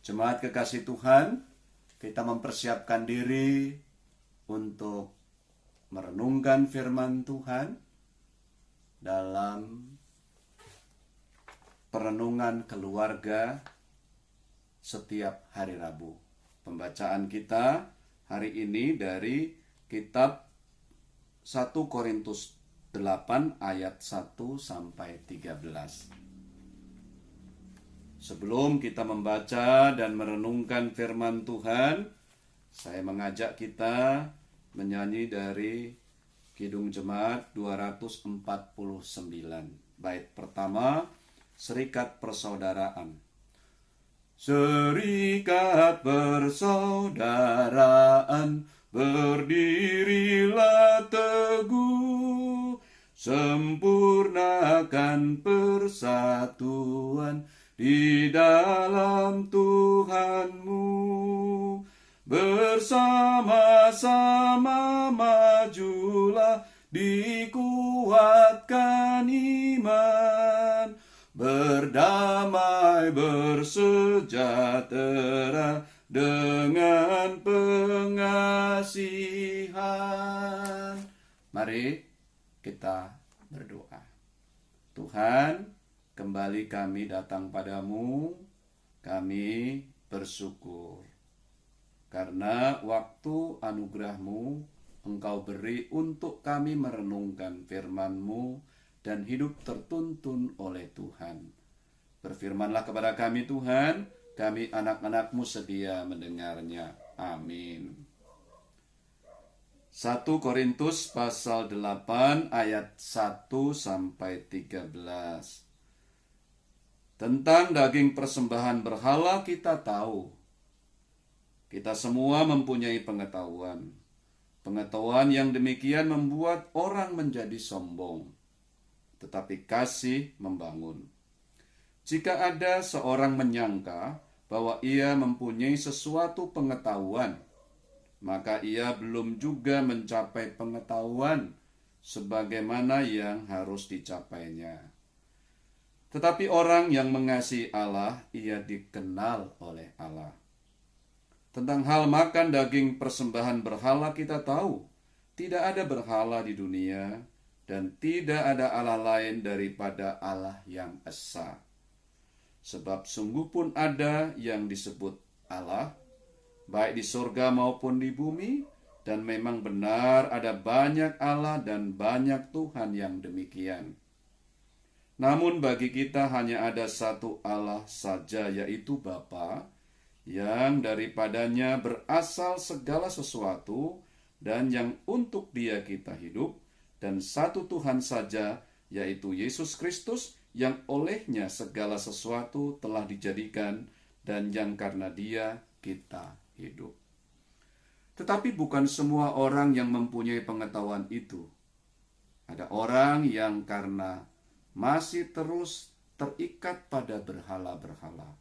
Jemaat kekasih Tuhan, kita mempersiapkan diri untuk merenungkan firman Tuhan dalam perenungan keluarga setiap hari Rabu. Pembacaan kita hari ini dari kitab 1 Korintus 8 ayat 1 sampai 13. Sebelum kita membaca dan merenungkan firman Tuhan, saya mengajak kita menyanyi dari Kidung Jemaat 249. Bait pertama, Serikat Persaudaraan. Serikat persaudaraan, berdirilah teguh, sempurnakan persatuan di dalam Tuhanmu. Bersama-sama majulah, dikuatkan iman, berdamai bersejahtera dengan pengasihan. Mari kita berdoa. Tuhan, kembali kami datang padamu, kami bersyukur. Karena waktu anugerah-Mu Engkau beri untuk kami merenungkan firman-Mu dan hidup tertuntun oleh Tuhan. Berfirmanlah kepada kami Tuhan, kami anak-anak-Mu sedia mendengarnya. Amin. 1 Korintus pasal 8 ayat 1 sampai 13. Tentang daging persembahan berhala kita tahu. Kita semua mempunyai pengetahuan. Pengetahuan yang demikian membuat orang menjadi sombong. Tetapi kasih membangun. Jika ada seorang menyangka bahwa ia mempunyai sesuatu pengetahuan, maka ia belum juga mencapai pengetahuan sebagaimana yang harus dicapainya. Tetapi orang yang mengasihi Allah, ia dikenal oleh Allah. Tentang hal makan daging persembahan berhala kita tahu, tidak ada berhala di dunia dan tidak ada Allah lain daripada Allah yang esa. Sebab sungguh pun ada yang disebut Allah, baik di surga maupun di bumi, dan memang benar ada banyak Allah dan banyak Tuhan yang demikian. Namun bagi kita hanya ada satu Allah saja, yaitu Bapa, yang daripadanya berasal segala sesuatu dan yang untuk Dia kita hidup, dan satu Tuhan saja, yaitu Yesus Kristus, yang olehnya segala sesuatu telah dijadikan dan yang karena Dia kita hidup. Tetapi bukan semua orang yang mempunyai pengetahuan itu. Ada orang yang karena masih terus terikat pada berhala-berhala,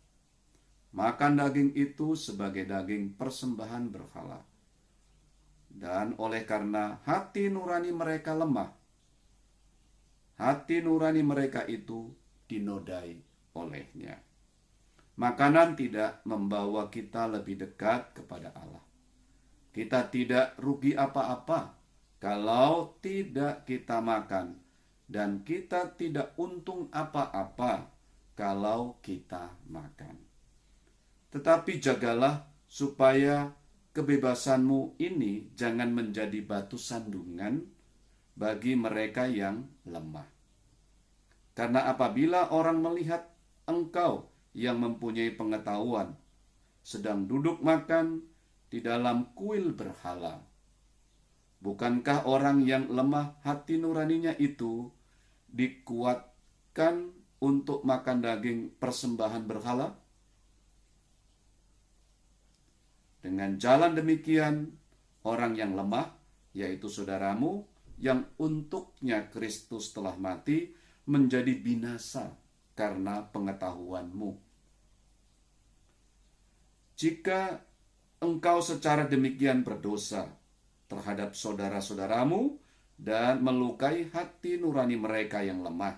makan daging itu sebagai daging persembahan berhala. Dan oleh karena hati nurani mereka lemah, hati nurani mereka itu dinodai olehnya. Makanan tidak membawa kita lebih dekat kepada Allah. Kita tidak rugi apa-apa kalau tidak kita makan, dan kita tidak untung apa-apa kalau kita makan. Tetapi jagalah supaya kebebasanmu ini jangan menjadi batu sandungan bagi mereka yang lemah. Karena apabila orang melihat engkau yang mempunyai pengetahuan sedang duduk makan di dalam kuil berhala, bukankah orang yang lemah hati nuraninya itu dikuatkan untuk makan daging persembahan berhala? Dengan jalan demikian, orang yang lemah, yaitu saudaramu, yang untuknya Kristus telah mati, menjadi binasa karena pengetahuanmu. Jika engkau secara demikian berdosa terhadap saudara-saudaramu dan melukai hati nurani mereka yang lemah,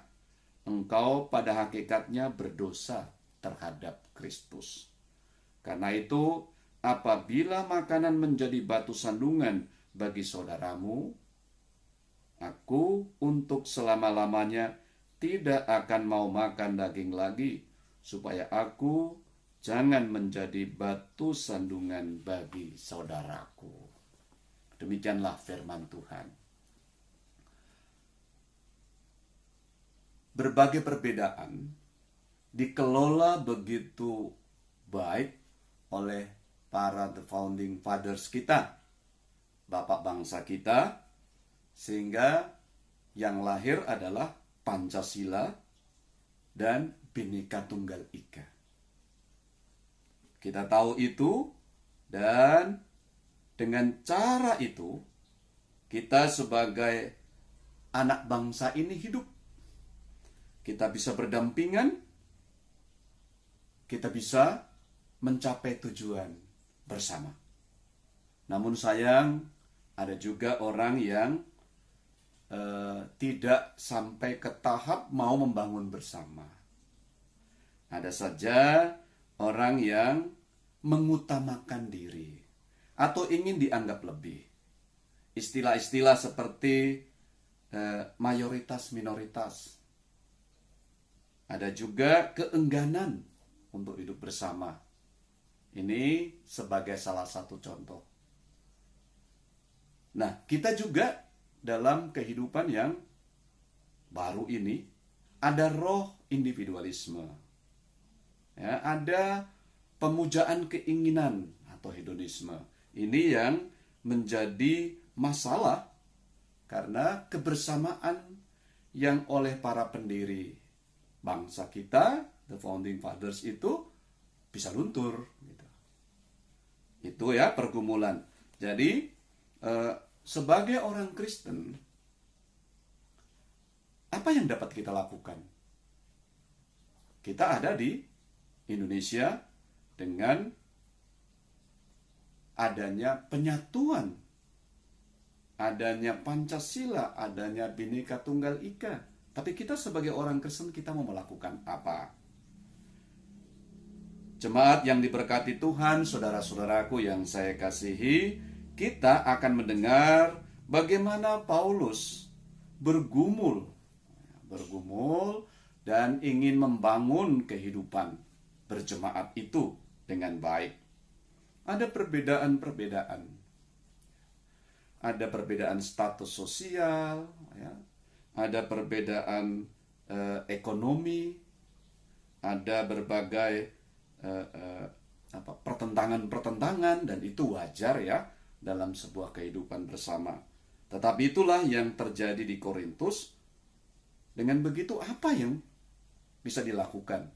engkau pada hakikatnya berdosa terhadap Kristus. Karena itu, apabila makanan menjadi batu sandungan bagi saudaramu, aku untuk selama-lamanya tidak akan mau makan daging lagi, supaya aku jangan menjadi batu sandungan bagi saudaraku. Demikianlah firman Tuhan. Berbagai perbedaan dikelola begitu baik oleh para the founding fathers kita, bapak bangsa kita, sehingga yang lahir adalah Pancasila dan Bhinneka Tunggal Ika. Kita tahu itu, dan dengan cara itu kita sebagai anak bangsa ini hidup. Kita bisa berdampingan, kita bisa mencapai tujuan bersama. Namun sayang, ada juga orang yang tidak sampai ke tahap mau membangun bersama. Ada saja orang yang mengutamakan diri atau ingin dianggap lebih. Istilah-istilah seperti mayoritas minoritas. Ada juga keengganan untuk hidup bersama. Ini sebagai salah satu contoh. Nah, kita juga dalam kehidupan yang baru ini ada roh individualisme. Ya, ada pemujaan keinginan atau hedonisme. Ini yang menjadi masalah karena kebersamaan yang oleh para pendiri bangsa kita, the founding fathers itu bisa luntur. Gitu. Itu ya pergumulan. Jadi sebagai orang Kristen, apa yang dapat kita lakukan? Kita ada di Indonesia dengan adanya penyatuan, adanya Pancasila, adanya Bhinneka Tunggal Ika. Tapi kita sebagai orang Kristen, kita mau melakukan apa? Jemaat yang diberkati Tuhan, saudara-saudaraku yang saya kasihi, kita akan mendengar bagaimana Paulus bergumul dan ingin membangun kehidupan berjemaat itu dengan baik. Ada perbedaan-perbedaan. Ada perbedaan status sosial, ya. Ada perbedaan ekonomi, ada berbagai pertentangan-pertentangan, dan itu wajar ya dalam sebuah kehidupan bersama. Tetapi itulah yang terjadi di Korintus. Dengan begitu apa yang bisa dilakukan?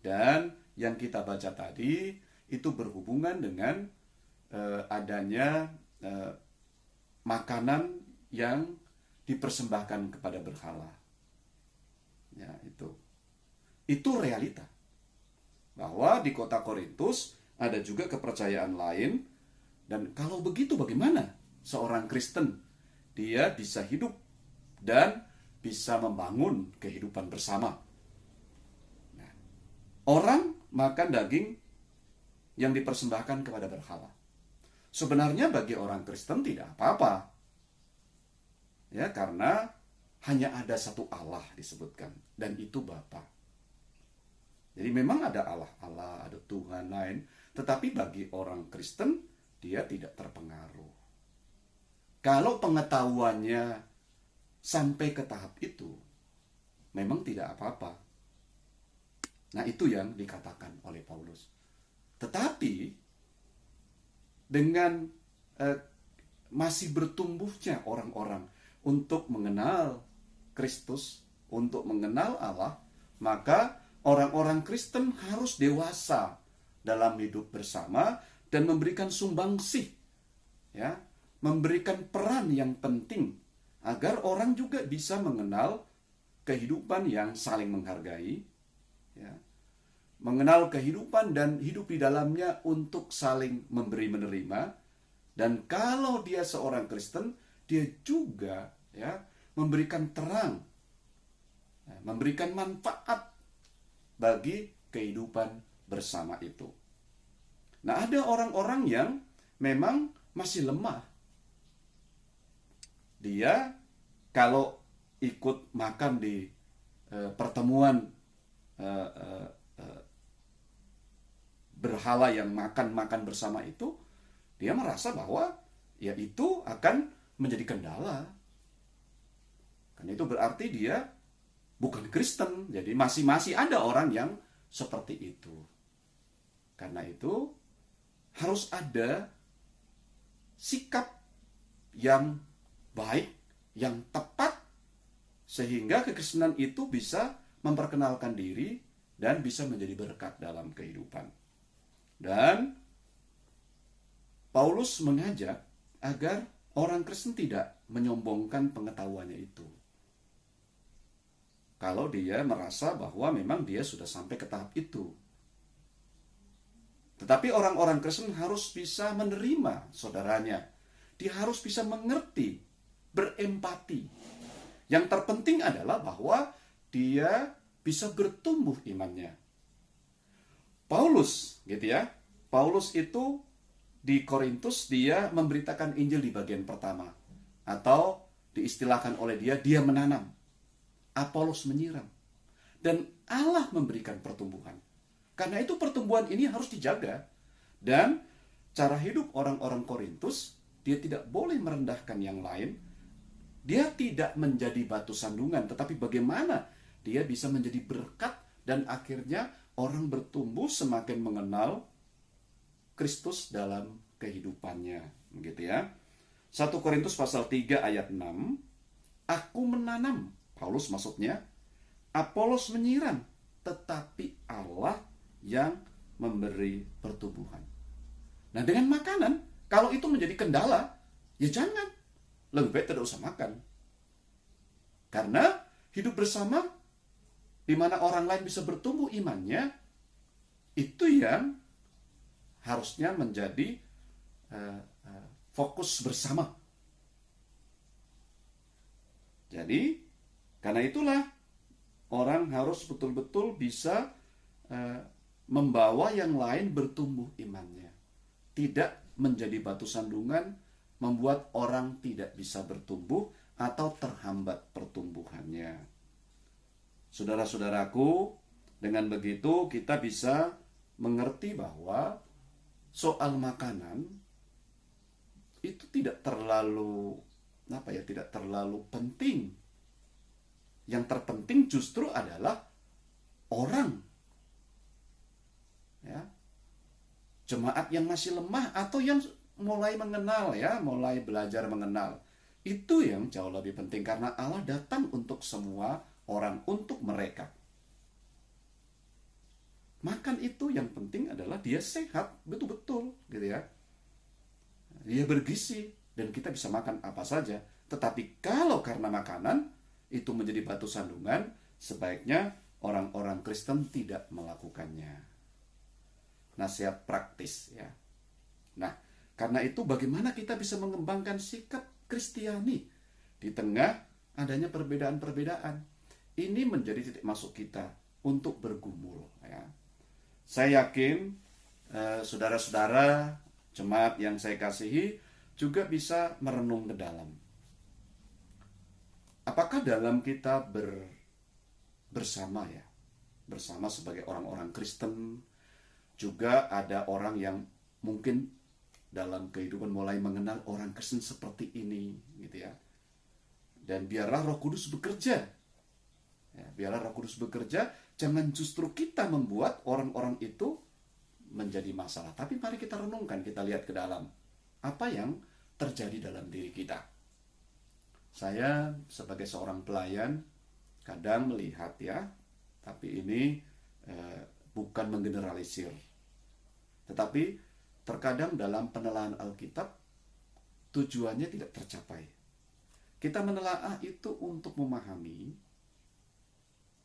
Dan yang kita baca tadi itu berhubungan dengan adanya makanan yang dipersembahkan kepada berhala. Ya, itu realita. Bahwa di kota Korintus ada juga kepercayaan lain, dan kalau begitu bagaimana seorang Kristen dia bisa hidup dan bisa membangun kehidupan bersama? Nah, orang makan daging yang dipersembahkan kepada berhala. Sebenarnya bagi orang Kristen tidak apa-apa. Ya, karena hanya ada satu Allah disebutkan, dan itu Bapa. Jadi memang ada Allah, ada Tuhan lain, tetapi bagi orang Kristen dia tidak terpengaruh. Kalau pengetahuannya sampai ke tahap itu, memang tidak apa-apa. Nah, itu yang dikatakan oleh Paulus. Tetapi dengan masih bertumbuhnya orang-orang untuk mengenal Kristus, untuk mengenal Allah, maka orang-orang Kristen harus dewasa dalam hidup bersama dan memberikan sumbangsih, ya, memberikan peran yang penting agar orang juga bisa mengenal kehidupan yang saling menghargai, ya, mengenal kehidupan dan hidup di dalamnya untuk saling memberi menerima. Dan kalau dia seorang Kristen, dia juga ya memberikan terang, memberikan manfaat bagi kehidupan bersama itu. Nah, ada orang-orang yang memang masih lemah. Dia kalau ikut makan di pertemuan eh, eh, eh, berhala yang makan-makan bersama itu, dia merasa bahwa ya itu akan menjadi kendala. Karena itu berarti dia bukan Kristen. Jadi masih ada orang yang seperti itu. Karena itu harus ada sikap yang baik, yang tepat, sehingga kekristenan itu bisa memperkenalkan diri dan bisa menjadi berkat dalam kehidupan. Dan Paulus mengajak agar orang Kristen tidak menyombongkan pengetahuannya itu. Kalau dia merasa bahwa memang dia sudah sampai ke tahap itu. Tetapi orang-orang Kristen harus bisa menerima saudaranya. Dia harus bisa mengerti, berempati. Yang terpenting adalah bahwa dia bisa bertumbuh imannya. Paulus, gitu ya. Paulus itu di Korintus dia memberitakan Injil di bagian pertama. Atau diistilahkan oleh dia menanam. Apolos menyiram. Dan Allah memberikan pertumbuhan. Karena itu pertumbuhan ini harus dijaga. Dan cara hidup orang-orang Korintus, dia tidak boleh merendahkan yang lain. Dia tidak menjadi batu sandungan, tetapi bagaimana dia bisa menjadi berkat dan akhirnya orang bertumbuh semakin mengenal Kristus dalam kehidupannya. Begitu ya. 1 Korintus pasal 3 ayat 6. Aku menanam, Paulus maksudnya, Apolos menyiram, tetapi Allah yang memberi pertumbuhan. Nah, dengan makanan, kalau itu menjadi kendala, ya jangan. Lebih baik tidak usah makan. Karena hidup bersama, di mana orang lain bisa bertumbuh imannya, itu yang harusnya menjadi fokus bersama. Jadi, karena itulah orang harus betul-betul bisa membawa yang lain bertumbuh imannya. Tidak menjadi batu sandungan, membuat orang tidak bisa bertumbuh atau terhambat pertumbuhannya. Saudara-saudaraku, dengan begitu kita bisa mengerti bahwa soal makanan itu tidak terlalu tidak terlalu penting. Yang terpenting justru adalah orang, ya, jemaat yang masih lemah atau yang mulai mengenal, ya, mulai belajar mengenal. Itu yang jauh lebih penting karena Allah datang untuk semua orang, untuk mereka. Makan itu yang penting adalah dia sehat, betul-betul, gitu ya. Dia bergizi dan kita bisa makan apa saja. Tetapi kalau karena makanan itu menjadi batu sandungan, sebaiknya orang-orang Kristen tidak melakukannya. Nasihat praktis, ya. Nah, karena itu bagaimana kita bisa mengembangkan sikap Kristiani di tengah adanya perbedaan-perbedaan. Ini menjadi titik masuk kita untuk bergumul, ya. Saya yakin saudara-saudara jemaat yang saya kasihi juga bisa merenung ke dalam. Apakah dalam kita bersama, ya, bersama sebagai orang-orang Kristen, juga ada orang yang mungkin dalam kehidupan mulai mengenal orang Kristen seperti ini, gitu ya. Dan biarlah Roh Kudus bekerja. Ya, biarlah Roh Kudus bekerja, jangan justru kita membuat orang-orang itu menjadi masalah. Tapi mari kita renungkan, kita lihat ke dalam. Apa yang terjadi dalam diri kita? Saya sebagai seorang pelayan kadang melihat, ya, tapi ini bukan menggeneralisir. Tetapi terkadang dalam penelaahan Alkitab tujuannya tidak tercapai. Kita menelaah itu untuk memahami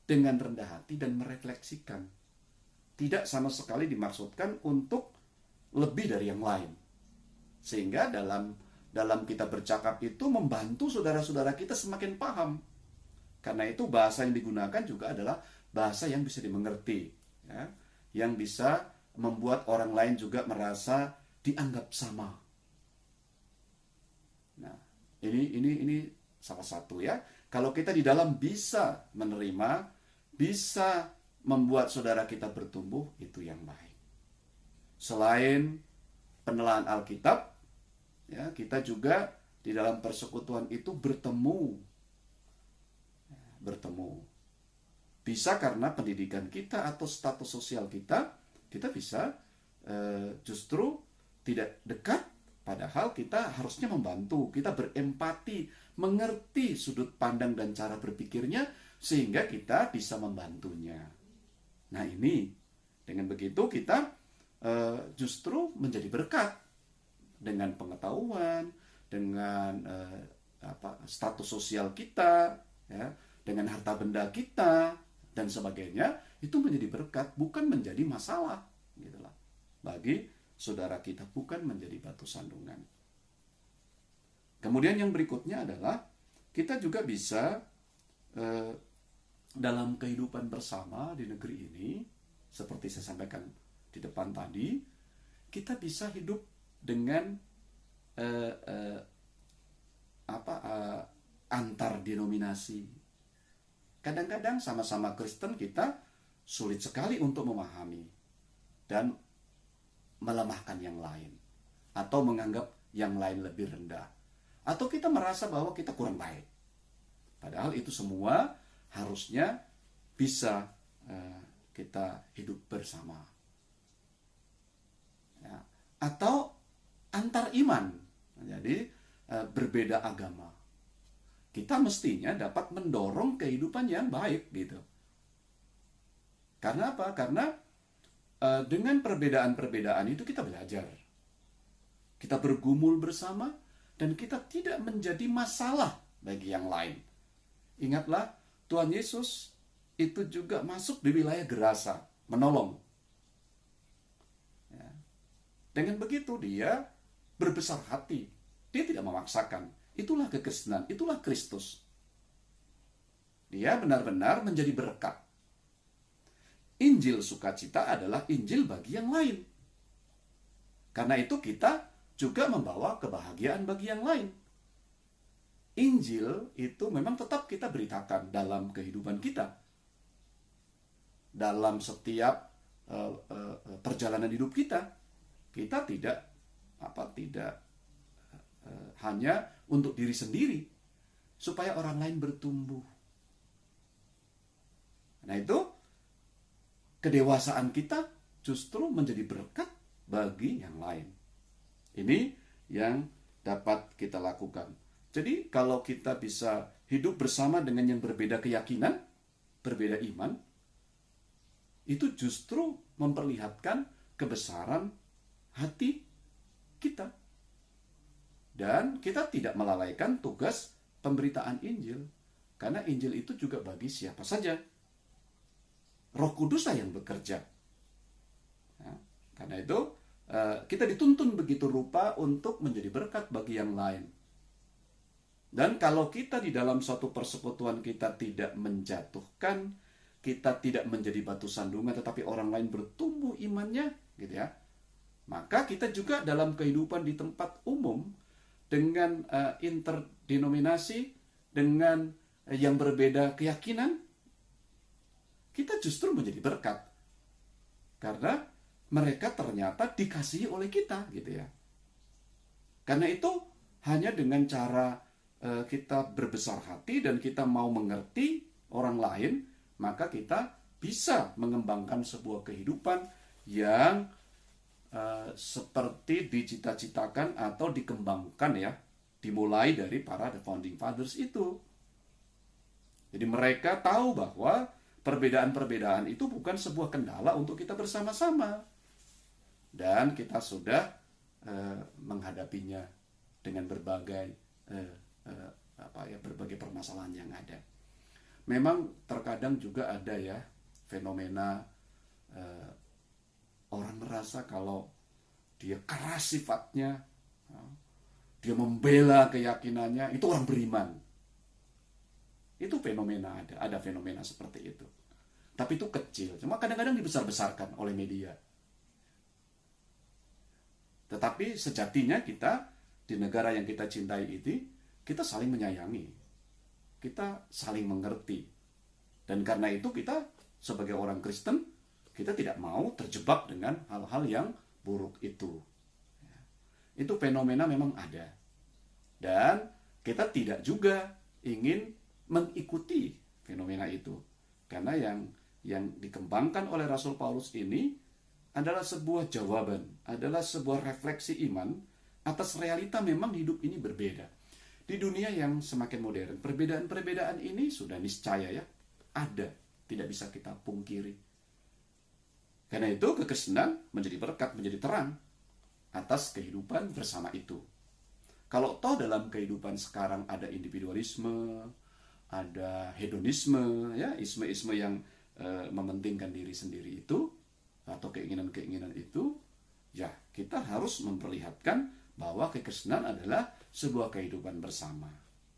dengan rendah hati dan merefleksikan. Tidak sama sekali dimaksudkan untuk lebih dari yang lain. Sehingga dalam kita bercakap itu membantu saudara-saudara kita semakin paham. Karena itu bahasa yang digunakan juga adalah bahasa yang bisa dimengerti, ya, yang bisa membuat orang lain juga merasa dianggap sama. Nah, ini salah satu ya. Kalau kita di dalam bisa menerima, bisa membuat saudara kita bertumbuh, itu yang baik. Selain penelaan Alkitab, ya, kita juga di dalam persekutuan itu bertemu. Bisa karena pendidikan kita atau status sosial kita bisa justru tidak dekat, padahal kita harusnya membantu, kita berempati, mengerti sudut pandang dan cara berpikirnya, sehingga kita bisa membantunya. Nah ini, dengan begitu kita justru menjadi berkat dengan pengetahuan, dengan status sosial kita, ya, dengan harta benda kita dan sebagainya, itu menjadi berkat, bukan menjadi masalah, gitulah. Bagi saudara kita, bukan menjadi batu sandungan. Kemudian yang berikutnya adalah kita juga bisa dalam kehidupan bersama di negeri ini, seperti saya sampaikan di depan tadi, kita bisa hidup dengan antar denominasi. Kadang-kadang sama-sama Kristen kita sulit sekali untuk memahami dan melemahkan yang lain, atau menganggap yang lain lebih rendah, atau kita merasa bahwa kita kurang baik. Padahal itu semua harusnya bisa kita hidup bersama. Ya. Atau antar iman, jadi berbeda agama. Kita mestinya dapat mendorong kehidupan yang baik, gitu. Karena apa? Karena dengan perbedaan-perbedaan itu kita belajar. Kita bergumul bersama dan kita tidak menjadi masalah bagi yang lain. Ingatlah, Tuhan Yesus itu juga masuk di wilayah Gerasa, menolong. Ya. Dengan begitu dia berbesar hati. Dia tidak memaksakan. Itulah kekristenan, itulah Kristus. Dia benar-benar menjadi berkat. Injil sukacita adalah Injil bagi yang lain. Karena itu kita juga membawa kebahagiaan bagi yang lain. Injil itu memang tetap kita beritakan dalam kehidupan kita. Dalam setiap perjalanan hidup kita. Kita tidak hanya untuk diri sendiri, supaya orang lain bertumbuh. Nah itu, kedewasaan kita justru menjadi berkat bagi yang lain. Ini yang dapat kita lakukan. Jadi kalau kita bisa hidup bersama dengan yang berbeda keyakinan, berbeda iman, itu justru memperlihatkan kebesaran hati kita. Dan kita tidak melalaikan tugas pemberitaan Injil. Karena Injil itu juga bagi siapa saja. Roh Kuduslah yang bekerja. Nah, karena itu kita dituntun begitu rupa untuk menjadi berkat bagi yang lain. Dan kalau kita di dalam suatu persekutuan kita tidak menjatuhkan, kita tidak menjadi batu sandungan, tetapi orang lain bertumbuh imannya, gitu ya. Maka kita juga dalam kehidupan di tempat umum, dengan interdenominasi, dengan yang berbeda keyakinan, kita justru menjadi berkat. Karena mereka ternyata dikasihi oleh kita, gitu ya. Karena itu hanya dengan cara kita berbesar hati dan kita mau mengerti orang lain, maka kita bisa mengembangkan sebuah kehidupan yang seperti dicita-citakan atau dikembangkan, ya, dimulai dari para the founding fathers itu. Jadi mereka tahu bahwa perbedaan-perbedaan itu bukan sebuah kendala untuk kita bersama-sama, dan kita sudah menghadapinya dengan berbagai berbagai permasalahan yang ada. Memang terkadang juga ada, ya, fenomena orang merasa kalau dia keras sifatnya, dia membela keyakinannya, itu orang beriman. Itu fenomena, ada fenomena seperti itu. Tapi itu kecil, cuma kadang-kadang dibesar-besarkan oleh media. Tetapi sejatinya kita di negara yang kita cintai itu, kita saling menyayangi, kita saling mengerti. Dan karena itu kita sebagai orang Kristen, kita tidak mau terjebak dengan hal-hal yang buruk itu. Itu fenomena memang ada. Dan kita tidak juga ingin mengikuti fenomena itu. Karena yang dikembangkan oleh Rasul Paulus ini adalah sebuah jawaban, adalah sebuah refleksi iman atas realita memang hidup ini berbeda. Di dunia yang semakin modern, perbedaan-perbedaan ini sudah niscaya ya, ada, tidak bisa kita pungkiri. Karena itu kekristenan menjadi berkat, menjadi terang atas kehidupan bersama itu. Kalau toh dalam kehidupan sekarang ada individualisme, ada hedonisme, ya isme-isme yang mementingkan diri sendiri itu, atau keinginan-keinginan itu, ya kita harus memperlihatkan bahwa kekristenan adalah sebuah kehidupan bersama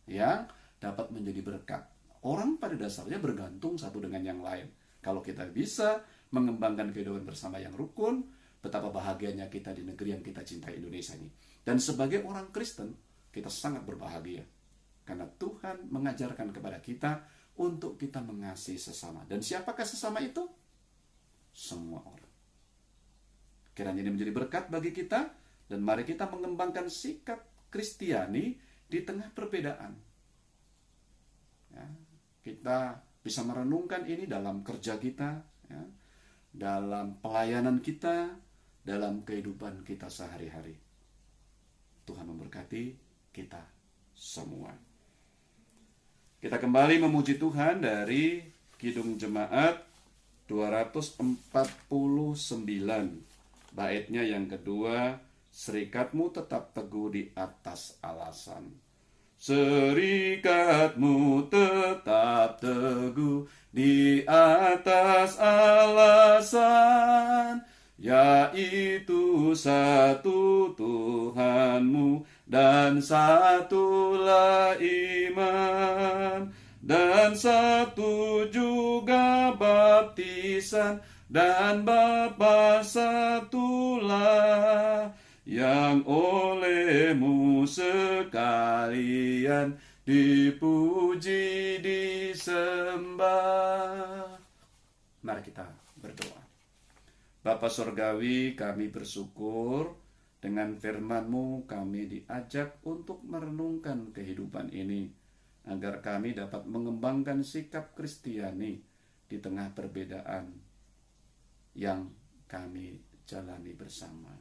yang dapat menjadi berkat. Orang pada dasarnya bergantung satu dengan yang lain. Kalau kita bisa mengembangkan kehidupan bersama yang rukun, betapa bahagianya kita di negeri yang kita cintai, Indonesia ini. Dan sebagai orang Kristen, kita sangat berbahagia. Karena Tuhan mengajarkan kepada kita untuk kita mengasihi sesama. Dan siapakah sesama itu? Semua orang. Kiranya ini menjadi berkat bagi kita, dan mari kita mengembangkan sikap Kristiani di tengah perbedaan. Ya, kita bisa merenungkan ini dalam kerja kita, ya, dalam pelayanan kita, dalam kehidupan kita sehari-hari. Tuhan memberkati kita semua. Kita kembali memuji Tuhan dari Kidung Jemaat 249. Baitnya yang kedua, serikatmu tetap teguh di atas alasan. Serikatmu tetap teguh di atas alasan, yaitu satu Tuhanmu dan satulah iman, dan satu juga baptisan, dan Bapa satulah, yang olehmu sekalian dipuji disembah. Mari kita berdoa. Bapa Surgawi, kami bersyukur dengan firman-Mu kami diajak untuk merenungkan kehidupan ini, agar kami dapat mengembangkan sikap Kristiani di tengah perbedaan yang kami jalani bersama.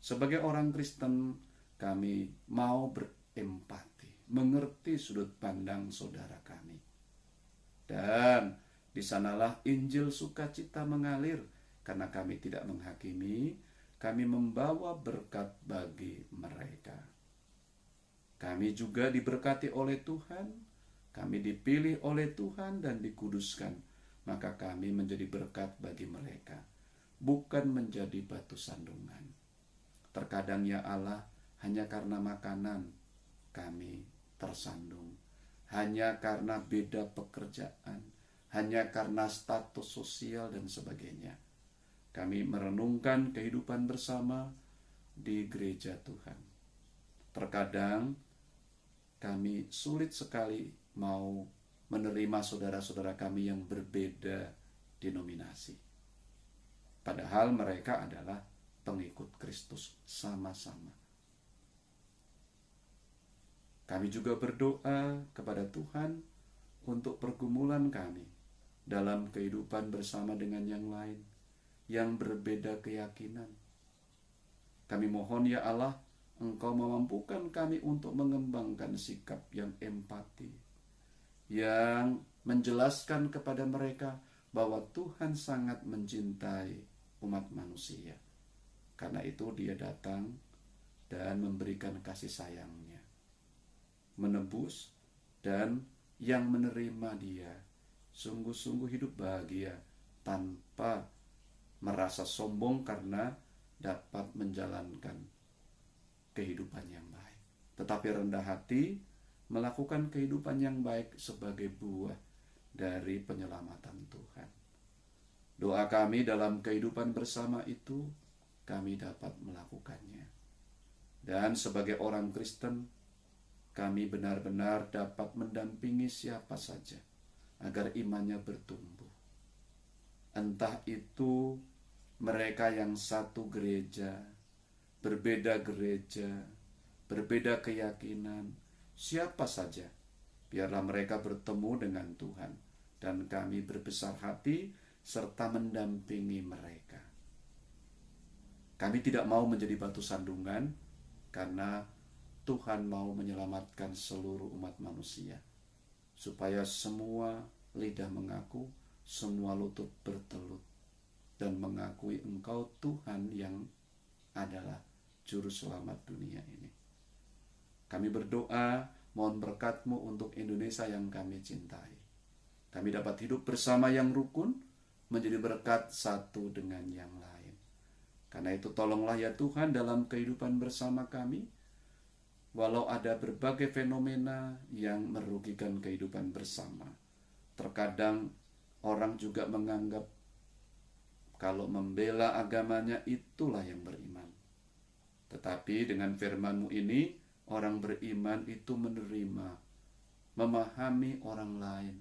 Sebagai orang Kristen, kami mau berempati, mengerti sudut pandang saudara kami. Dan di sanalah Injil sukacita mengalir, karena kami tidak menghakimi, kami membawa berkat bagi mereka. Kami juga diberkati oleh Tuhan, kami dipilih oleh Tuhan dan dikuduskan, maka kami menjadi berkat bagi mereka, bukan menjadi batu sandungan. Terkadang ya Allah, hanya karena makanan kami tersandung, hanya karena beda pekerjaan, hanya karena status sosial dan sebagainya. Kami merenungkan kehidupan bersama di gereja Tuhan. Terkadang kami sulit sekali mau menerima saudara-saudara kami yang berbeda denominasi. Padahal mereka adalah pengikut Kristus sama-sama. Kami juga berdoa kepada Tuhan untuk pergumulan kami dalam kehidupan bersama dengan yang lain, yang berbeda keyakinan. Kami mohon ya Allah, Engkau memampukan kami untuk mengembangkan sikap yang empati, yang menjelaskan kepada mereka bahwa Tuhan sangat mencintai umat manusia. Karena itu Dia datang dan memberikan kasih sayangnya, menebus, dan yang menerima Dia sungguh-sungguh hidup bahagia tanpa merasa sombong karena dapat menjalankan kehidupan yang baik, tetapi rendah hati melakukan kehidupan yang baik sebagai buah dari penyelamatan Tuhan. Doa kami dalam kehidupan bersama itu, kami dapat melakukannya. Dan sebagai orang Kristen, kami benar-benar dapat mendampingi siapa saja agar imannya bertumbuh. Entah itu mereka yang satu gereja, berbeda keyakinan, siapa saja, biarlah mereka bertemu dengan Tuhan, dan kami berbesar hati serta mendampingi mereka. Kami tidak mau menjadi batu sandungan, karena Tuhan mau menyelamatkan seluruh umat manusia, supaya semua lidah mengaku, semua lutut bertelut, dan mengakui Engkau Tuhan yang adalah Juru Selamat dunia ini. Kami berdoa, mohon berkat-Mu untuk Indonesia yang kami cintai. Kami dapat hidup bersama yang rukun, menjadi berkat satu dengan yang lain. Karena itu tolonglah ya Tuhan dalam kehidupan bersama kami, walau ada berbagai fenomena yang merugikan kehidupan bersama. Terkadang orang juga menganggap kalau membela agamanya itulah yang beriman. Tetapi dengan firman-Mu ini, orang beriman itu menerima, memahami orang lain,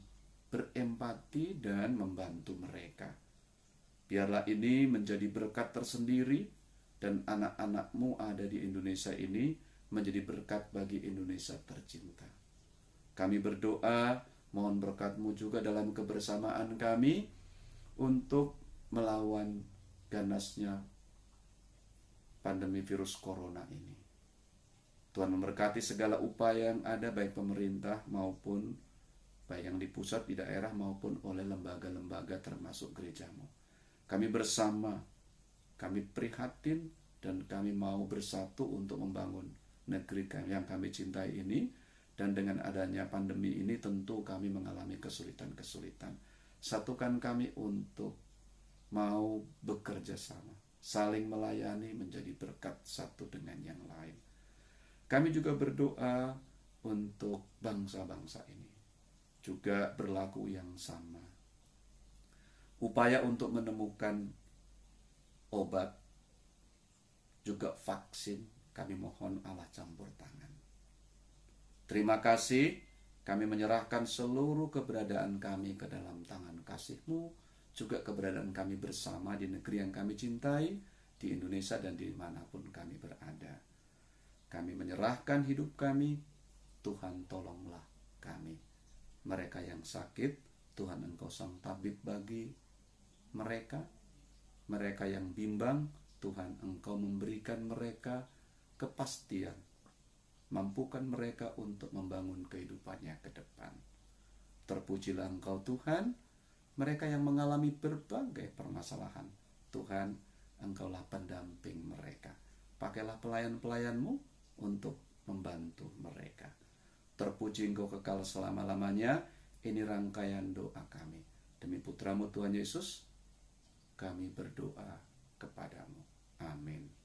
berempati dan membantu mereka. Biarlah ini menjadi berkat tersendiri, dan anak-anak-Mu ada di Indonesia ini menjadi berkat bagi Indonesia tercinta. Kami berdoa, mohon berkat-Mu juga dalam kebersamaan kami untuk melawan ganasnya pandemi virus corona ini. Tuhan memberkati segala upaya yang ada, baik pemerintah maupun baik yang di pusat, di daerah, maupun oleh lembaga-lembaga termasuk gereja-Mu. Kami bersama, kami prihatin, dan kami mau bersatu untuk membangun negeri yang kami cintai ini. Dan dengan adanya pandemi ini tentu kami mengalami kesulitan-kesulitan. Satukan kami untuk mau bekerja sama, saling melayani, menjadi berkat satu dengan yang lain. Kami juga berdoa untuk bangsa-bangsa ini, juga berlaku yang sama. Upaya untuk menemukan obat, juga vaksin, kami mohon Allah campur tangan. Terima kasih, kami menyerahkan seluruh keberadaan kami ke dalam tangan kasih-Mu, juga keberadaan kami bersama di negeri yang kami cintai, di Indonesia dan dimanapun kami berada. Kami menyerahkan hidup kami, Tuhan tolonglah kami. Mereka yang sakit, Tuhan Engkau sang tabib bagi mereka. Mereka yang bimbang, Tuhan Engkau memberikan mereka kepastian. Mampukan mereka untuk membangun kehidupannya ke depan. Terpujilah Engkau Tuhan. Mereka yang mengalami berbagai permasalahan, Tuhan Engkaulah pendamping mereka. Pakailah pelayan-pelayan-Mu untuk membantu mereka. Terpuji Engkau kekal selama-lamanya. Ini rangkaian doa kami. Demi Putra-Mu Tuhan Yesus, kami berdoa kepadamu. Amin.